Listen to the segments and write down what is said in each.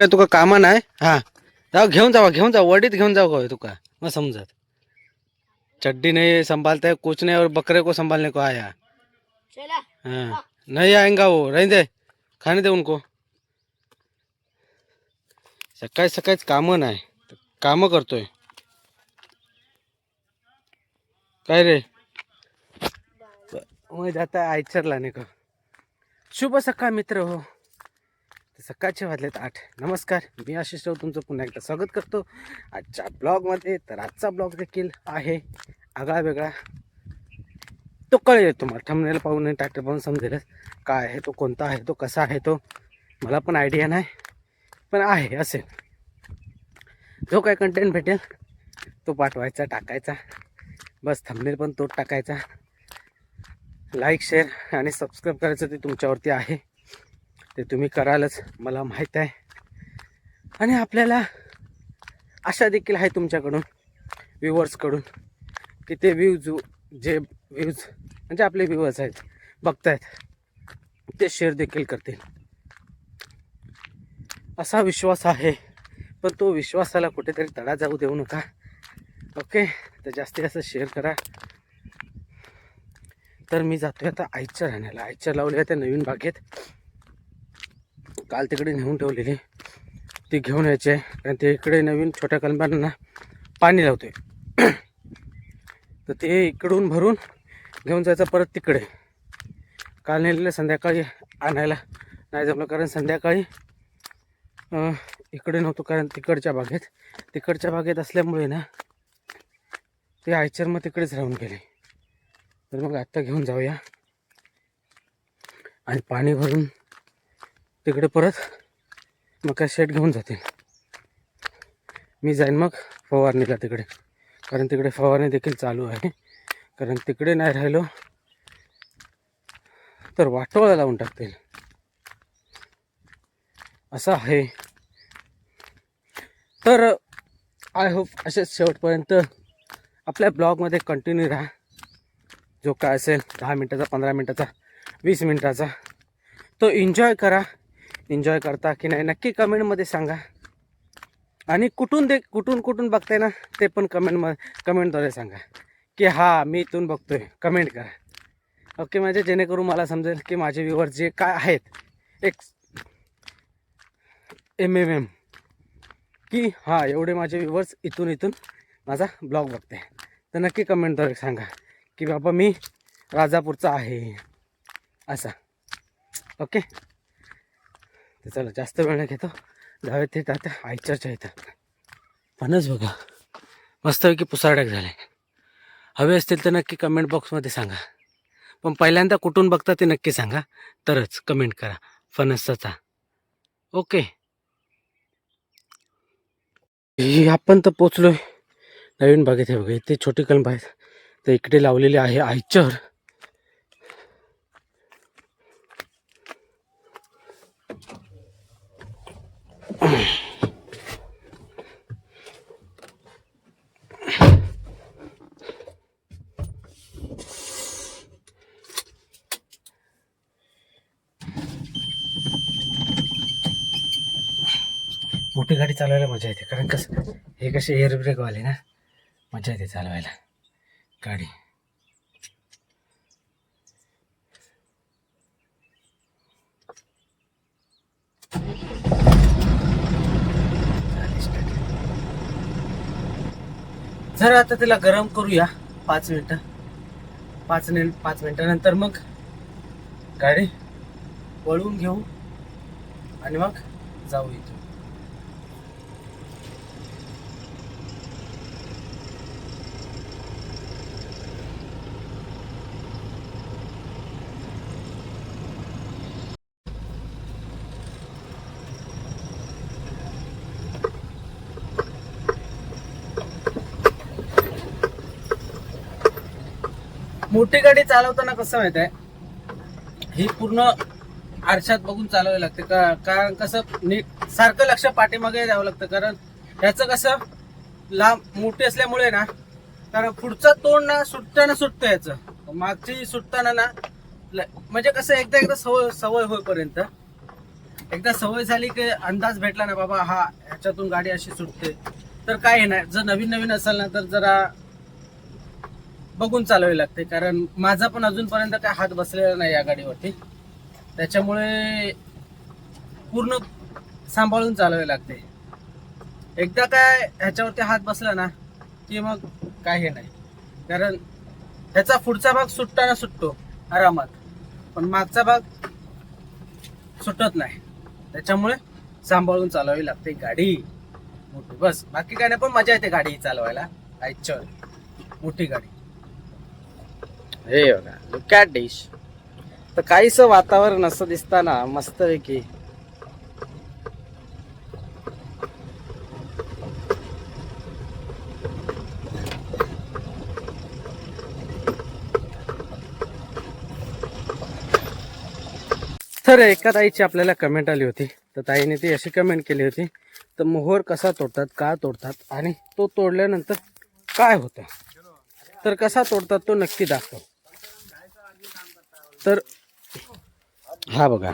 तुका कामा नाही हा जाऊ घेऊन जावा वडीत घेऊन जाऊ का तुका मग समजत चड्डी नहीं संभालता है कुछ नहीं और बकरे को संभालने को आया हाँ नहीं आएगा वो रहने दे खाने दे उनको सकाळी सकाळीच कामं नाही कामं करतोय काय रे मग जाता आयचर लाने का शुभ सकाळ मित्र हो सकाळचे वाजलेत 8 नमस्कार मी आशिष राव तुमचं पुन्हा एकदा स्वागत करतो आजच्या ब्लॉगमध्ये तर आजचा ब्लॉग देखील आहे आगळा वेगळा तो कळेल तुम्हाला थंबनेल पाहून टायटल पाहून समजेल काय आहे तो कोणता आहे तो कसा आहे तो मला पण आयडिया नाही पण आहे असेल जो काय कंटेंट भेटेल तो पाठवायचा टाकायचा बस थंबनेल पण तो टाकायचा लाईक शेअर आणि सबस्क्राईब करायचं ते तुमच्यावरती आहे ते तुम्ही करालच मला माहीत आहे आणि आपल्याला आशा देखील आहे तुमच्याकडून व्ह्यूवर्सकडून की ते जे व्ह्यूज म्हणजे आपले व्ह्यूवर्स आहेत बघतायत ते शेअर देखील करतील असा विश्वास आहे पण तो विश्वासाला कुठेतरी तडा जाऊ देऊ नका ओके तर जास्तीत जास्त शेअर करा तर मी जातोय आता आईच्या राहण्याला आईच्या लावले आहे त्या नवीन बागेत काल तिकडे नेऊन ठेवलेली ती घेऊन यायची आहे कारण ते इकडे नवीन छोट्या कलमांना पाणी लावतोय तर ते इकडून भरून घेऊन जायचं परत तिकडे काल नेलेलं संध्याकाळी आणायला नाही जमलं कारण संध्याकाळी इकडे नव्हतो कारण तिकडच्या बागेत असल्यामुळे ना ते आयचर मग तिकडेच राहून गेले तर मग आत्ता घेऊन जाऊया आणि पाणी भरून तिकडे परत मग काय शेट घेऊन जातील मी जाईन मग फवारणीला तिकडे कारण तिकडे फवारणी देखील चालू आहे कारण तिकडे नाही राहिलो तर वाटोळा लावून टाकतील असं आहे तर आय होप असेच शेवटपर्यंत आपल्या ब्लॉगमध्ये कंटिन्यू राहा जो काय असेल 10 मिनटाचा 15 मिनटाचा 20 मिनटाचा तो एन्जॉय करा एन्जॉय करता की नाही नक्की कमेंटमध्ये सांगा आणि कुठून बघताय ना ते पण कमेंटद्वारे सांगा की हा मी इथून बघतोय कमेंट करा ओके म्हणजे जेणेकरून मला समजेल की माझे व्ह्यूअर जे काय आहेत एक MMM की हा एवढे माझे व्ह्यूअर्स इथून माझा ब्लॉग बघते तर नक्की कमेंटद्वारे सांगा की बाबा मी राजापूरचा आहे असा ओके तर चला जास्त वेळ नाही घेतो जाऊया ते आता आईचरच्या इथं फणस बघा मस्तपैकी पुसारड्याक झाले हवे असतील तर नक्की कमेंट बॉक्समध्ये सांगा पण पहिल्यांदा कुठून बघता ते नक्की सांगा तरच कमेंट करा फणसाचा ओके आपण तर पोचलोय नवीन बागेत आहे बघा इथे छोटी कलम आहेत तर इकडे लावलेली आहे आयचर मोठी गाडी चालवायला मजा येते कारण कसं हे कसे एअर ब्रेकवाले ना मजा येते चालवायला गाडी जरा आता तिला गरम करूया 5 मिनिटानंतर मग गाडी वळवून घेऊ आणि मग जाऊ इथून मोठी गाडी चालवताना कसं माहित आहे ही पूर्ण आरशात बघून चालवावी लागते कारण कसं नीट सारखं लक्ष पाठीमागे द्यावं लागतं कारण ह्याचं कसं लांब मोठी असल्यामुळे ना कारण पुढचं तोंड ना सुटतं ह्याचं मागची सुटताना ना म्हणजे कसं एकदा सवय होईपर्यंत एकदा सवय झाली की अंदाज भेटला ना बाबा हा ह्याच्यातून गाडी अशी सुटते, तर काय नाही. जर नवीन नवीन असेल ना तर जरा बघून चालवावी लागते. कारण माझा पण अजूनपर्यंत काय हात बसलेला नाही या गाडीवरती, त्याच्यामुळे पूर्ण सांभाळून चालवावे लागते. एकदा काय ह्याच्यावरती हात बसला ना की मग काय हे नाही. कारण ह्याचा पुढचा भाग सुटताना सुटतो आरामात, पण मागचा भाग सुटत नाही. त्याच्यामुळे सांभाळून चालवावी लागते गाडी मोठी, बस बाकी काय नाही. पण मजा येते गाडी चालवायला. आयच्या मोठी गाडी. हे बघा, लुक ॲट डिश. तर काहीच वातावरण असं दिसताना मस्तपैकी तर एका ताईची आपल्याला कमेंट आली होती. तर ताईने ती अशी कमेंट केली होती, तर मोहर कसा तोडतात, का तोडतात आणि तो तोडल्यानंतर काय होतं, तर कसा तोडतात तो नक्की दाखव. तर हा बघा,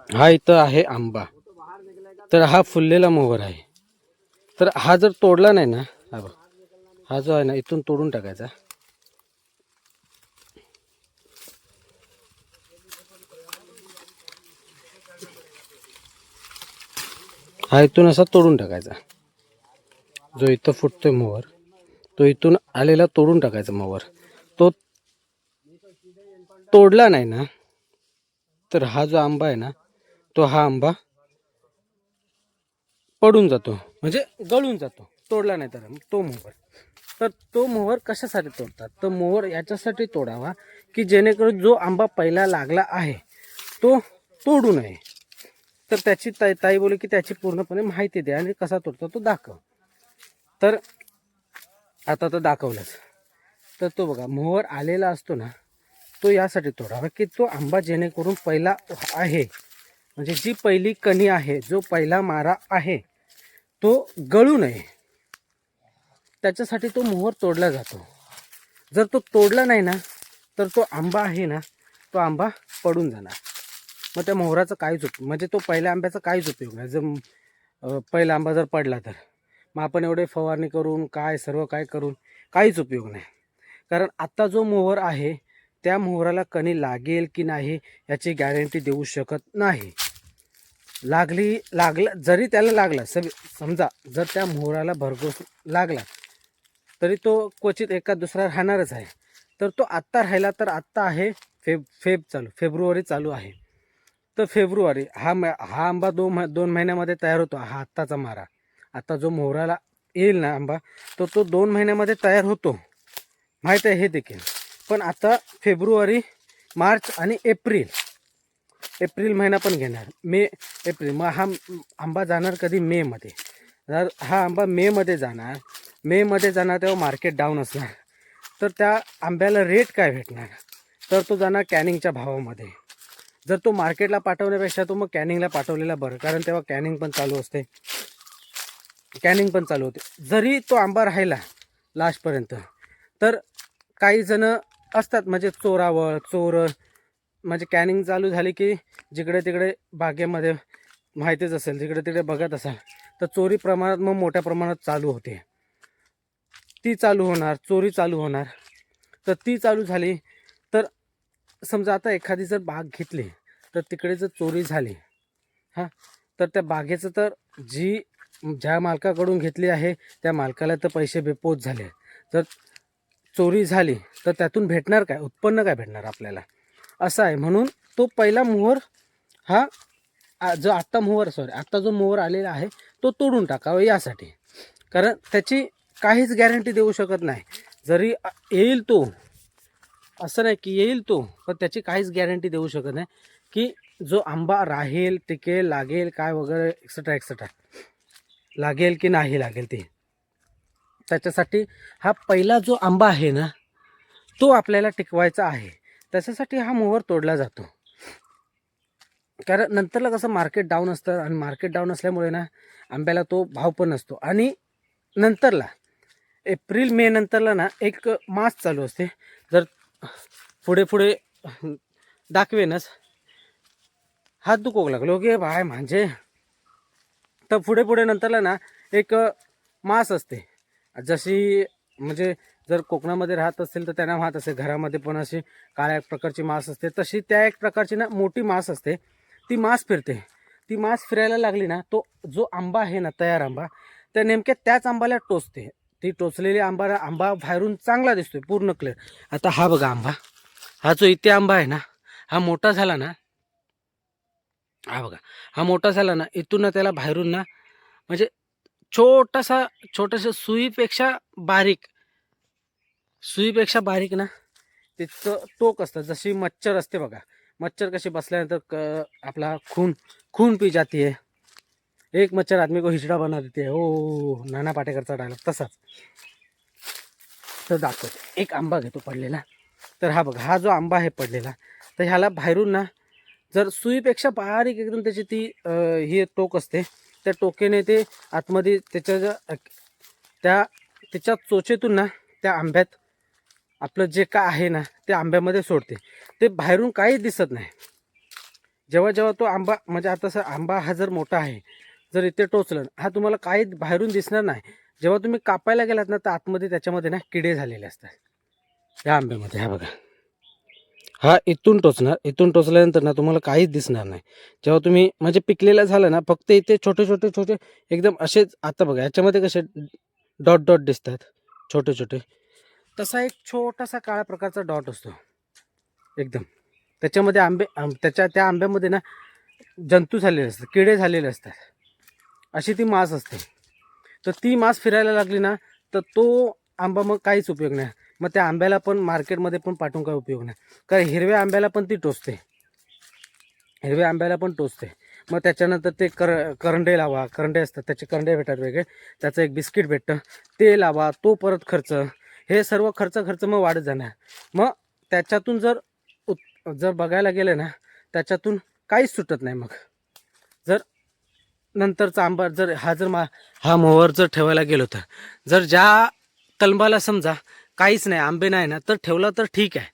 हा इथं आहे आंबा. तर हा फुललेला मोहर आहे. तर हा जर तोडला नाही ना, हा बघ, हा जो आहे ना इथून तोडून टाकायचा. हा इथून असा तोडून टाकायचा. जो इथं फुटतोय मोहर, तो इथून आलेला तोडून टाकायचा मोहर. तो तोडला नाही ना तर हा जो आंबा आहे ना, तो हा आंबा पडून जातो, म्हणजे गळून जातो. तोडला नाही तर तो मोहर. तर तो मोहर कशासाठी तोडतात, तर मोहर याच्यासाठी तोडावा की जेणेकरून जो आंबा पहिला लागला आहे तो तोडू नये. तर त्याची ताई बोलली की त्याची पूर्णपणे माहिती द्या आणि कसा तोडतो तो दाखव. तर आता तर दाखवलंच. तर तो बघा, मोहर आलेला असतो ना, तो यासाठी तोडावा की तो आंबा जेणेकरून पहिला आहे, म्हणजे जी पहिली कणी आहे, जो पहिला मारा आहे, तो गळू नये. त्याच्यासाठी तो मोहर तोडला जातो. जर तो तोडला नाही ना तर तो आंबा आहे ना, तो आंबा पडून जाणार. मग त्या मोहराचं काहीच उपयोग, म्हणजे तो पहिल्या आंब्याचा काहीच उपयोग नाही. जर पहिला आंबा जर पडला तर मग आपण एवढे फवारणी करून काय सर्व काय करून काहीच उपयोग नाही. कारण आत्ता जो मोहर आहे त्या मोहराला कणी लागेल की नाही याची गॅरंटी देऊ शकत नाही. लागलं जरी त्याला लागला, समजा जर त्या मोहराला भरघोस लागला तरी तो क्वचित एका दुसरा राहणारच आहे. तर तो आत्ता राहिला तर आत्ता आहे फेब्रुवारी चालू आहे. तर फेब्रुवारी हा आंबा दोन महिन्यामध्ये तयार होतो. हा आत्ताचा मारा, आता जो मोहराला येईल ना आंबा, तो 2 महिन्यामध्ये तयार होतो, माहीत आहे हे देखील. पण आता फेब्रुवारी, मार्च आणि एप्रिल महिना पण घेणार. एप्रिल, मग हा आंबा जाणार कधी मेमध्ये. जर हा आंबा मेमध्ये जाणार तेव्हा मार्केट डाऊन असणार. तर त्या आंब्याला रेट काय भेटणार, तर तो जाणार कॅनिंगच्या भावामध्ये. जर तो मार्केटला पाठवण्यापेक्षा तो मग कॅनिंगला पाठवलेला बरं, कारण तेव्हा कॅनिंग पण चालू होते. जरी तो आंबा राहिला लास्टपर्यंत तर काही जण असतात, म्हणजे चोर, म्हणजे कॅनिंग चालू झाली की जिकडे तिकडे बागेमध्ये माहितीच असेल, जिकडे तिकडे बघत असाल तर चोरी प्रमाणात मग मोठ्या प्रमाणात चालू होते. ती चालू होणार, चोरी चालू होणार. तर ती चालू झाली तर समजा आता एखादी जर बाग घेतली तर तिकडे जर चोरी झाली हां, तर त्या बागेचं तर ज्या मालकाकडून घेतली आहे त्या मालकाला तर पैसे बेपोत झाले. जर चोरी झाली तर त्यातून भेटणार काय, उत्पन्न काय भेटणार आपल्याला, असं आहे. म्हणून तो पहिला मोहर हा जो आत्ता जो मोहर आलेला आहे तो तोडून टाकावा यासाठी. कारण त्याची काहीच गॅरंटी देऊ शकत नाही. जरी येईल तो, असं नाही की येईल तो, पण त्याची काहीच गॅरंटी देऊ शकत नाही की जो आंबा राहील, टिकेल, लागेल काय वगैरे एक्सेट्रा लागेल की नाही लागेल ते. त्याच्यासाठी हा पहिला जो आंबा आहे ना तो आपल्याला टिकवायचा आहे. त्याच्यासाठी हा मोहर तोडला जातो. कारण नंतरला कसं मार्केट डाऊन असतं, आणि मार्केट डाऊन असल्यामुळे ना आंब्याला तो भाव पण नसतो. आणि नंतरला एप्रिल मे नंतरला ना एक मास चालू असते. जर पुढे दाखवेनच, हात दुखोक लागलो की बाय म्हणजे. तर पुढे पुढे नंतरला ना एक मास असते, जशी म्हणजे जर कोकणामध्ये राहत असेल तर त्यांना माहीत असेल, घरामध्ये पण अशी काळ्या प्रकारची मास असते, तशी त्या एक प्रकारची ना मोठी मास असते. ती मास फिरते. ती मास फिरायला लागली ना, तो जो आंबा आहे ना, तयार आंबा, त्या नेमक्या त्याच आंबाला टोचते. ती टोचलेली आंबा बाहेरून चांगला दिसतोय, पूर्ण क्लिअर. आता हा बघा आंबा, हा जो इथे आंबा आहे ना, हा मोठा झाला ना, हा बघा, हा मोठा झाला ना, इथून ना त्याला बाहेरून ना म्हणजे छोटासा सुईपेक्षा बारीक ना तिचं टोक असतं. जशी मच्छर असते बघा, मच्छर कशी बसल्यानंतर आपला खून खून पी जाती है, एक मच्छर आदमी को हिजड़ा बना देते है, ओ नाना पाटेकरचा डायलॉग तसाच. तर दाखवतो एक आंबा घेतो पडलेला. तर हा बघा, हा जो आंबा आहे पडलेला, तर ह्याला बाहेरून ना जर सुईपेक्षा बारीक एकदम त्याची ती ही टोक असते, त्या टोकेने ते आतमध्ये त्याच्या चोचेतून ना त्या आंब्यात आपलं जे काय आहे ना ते आंब्यामध्ये सोडते. ते बाहेरून काहीच दिसत नाही. जेव्हा जेव्हा तो आंबा म्हणजे आता आंबा हा जर मोठा आहे, जर इथे टोचलं, हा तुम्हाला काही बाहेरून दिसणार नाही. जेव्हा तुम्ही कापायला गेलात ना, तर आतमध्ये त्याच्यामध्ये ना किडे झालेले असतात या आंब्यामध्ये. हा बघा, हा इथून टोचणार, इथून टोचल्यानंतर ना तुम्हाला काहीच दिसणार नाही. जेव्हा तुम्ही म्हणजे पिकलेला झाला ना, फक्त इथे छोटे एकदम असेच. आता बघा याच्यामध्ये कसे डॉट डॉट दिसतात छोटे छोटे, तसा एक छोटासा काळ्या प्रकारचा डॉट असतो एकदम. त्याच्यामध्ये त्या आंब्यामध्ये ना जंतू झालेले असतात, किडे झालेले असतात, अशी ती मास असते. तर ती मास फिरायला लागली ना, तर तो आंबा मग काहीच उपयोग नाही. मग त्या आंब्याला पण मार्केटमध्ये पण पाठवून काही उपयोग नाही, कारण हिरव्या आंब्याला पण ती टोचते, हिरव्या आंब्याला पण टोचते. मग त्याच्यानंतर ते करंडे लावा, करंडे असतात त्याचे करंडे भेटतात वेगळे, त्याचं एक बिस्किट भेटतं, ते लावा, तो परत खर्च, हे सर्व खर्च मग वाढत जाणार. मग त्याच्यातून जर बघायला गेलं ना, त्याच्यातून काहीच सुटत नाही. मग जर नंतरचा आंबा जर हा मोहर जर ठेवायला गेलो, तर जर ज्या कलमाला समजा काहीच नाही, आंबे नाही ना, तर ठेवला तर ठीक आहे,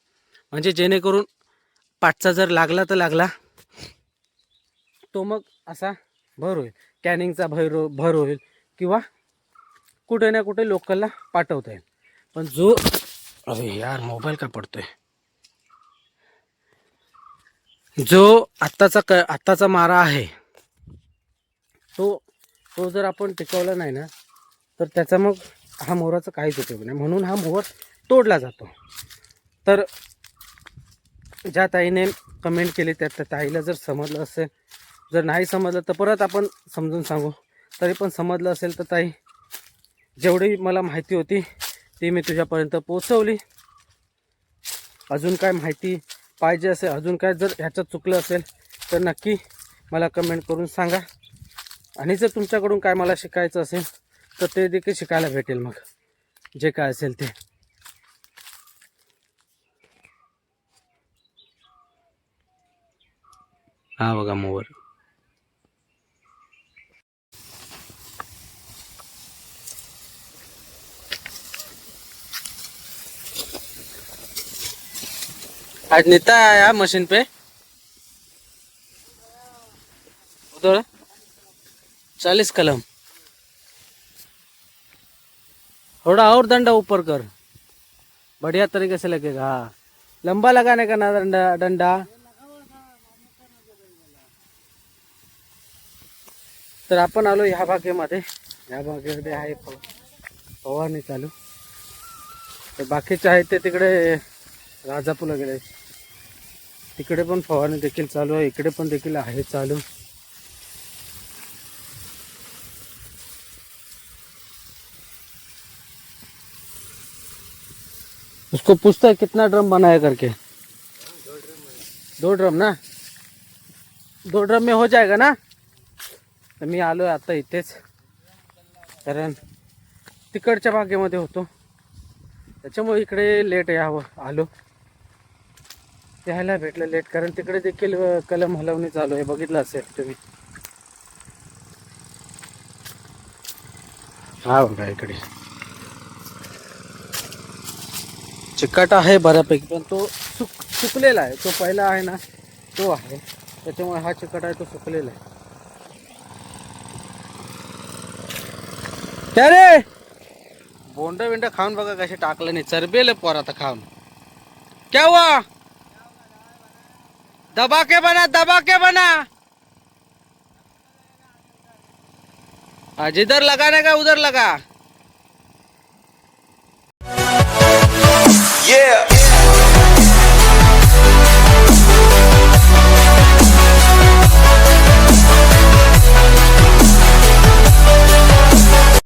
म्हणजे जेणेकरून पाठचा जर लागला तर लागला, तो मग असा भर होईल, कॅनिंगचा भर होईल, किंवा कुठे ना कुठे लोकलला पाठवता येईल. पण अरे यार मोबाईल का पडतोय, जो आत्ताचा मारा आहे, तो जर आपण टिकवला नाही ना, तर त्याचा मग हा मोहराचा काहीच उपयोग नाही. म्हणून हा मोहर तोडला जातो. तर ज्या ताईने कमेंट केली त्या ताईला जर समजलं असेल, जर नाही समजलं तर परत आपण समजून सांगू. तरी पण समजलं असेल तर ताई, जेवढी मला माहिती होती ती मी तुझ्यापर्यंत पोहोचवली. अजून काय माहिती पाहिजे असेल, अजून काय जर ह्याच्यात चुकलं असेल तर नक्की मला कमेंट करून सांगा. आणि जर तुमच्याकडून काय मला शिकायचं असेल तर ते देखील शिकायला भेटेल. मग जे काय असेल ते. हा बघा मोवर, आज नेता आया मशीन पे उधर 40 कलम, थोड़ा और डंडा ऊपर कर, बढ़िया तरीके से लगेगा. हाँ, लंबा लगाने का ना डंडा. तर आपण आलो ह्या बागेमध्ये. ह्या बागेमध्ये आहे फवारणी चालू. तर बाकीचे आहेत ते तिकडे राजापूरला गेले, तिकडे पण फवारणी देखील चालू आहे, इकडे पण देखील आहे चालू. उसको पूछता है कितना ड्रम बनाया करके. 2 ड्रम ना, 2 ड्रम में हो जाएगा ना. तर मी आलो आता इथेच, कारण तिकडच्या बागेमध्ये होतो, त्याच्यामुळे इकडे लेट यावं आलो. यायला भेटलं लेट, कारण तिकडे देखील कलम हलवणी चालू आहे, बघितलं असेल तुम्ही. हा बघा इकडे चिकट आहे बऱ्यापैकी, पण तो सुकलेला आहे. तो पहिला आहे ना तो आहे. त्याच्यामुळे हा चिकट आहे तो सुकलेला आहे. क्या रे बोंड बिंड खाऊन बघा कसे टाकलं नाही, चरबेल पोर आता खाऊन. क्या हुआ? दबा के बना, दबा के बना. जिधर लगाने का उधर लगा.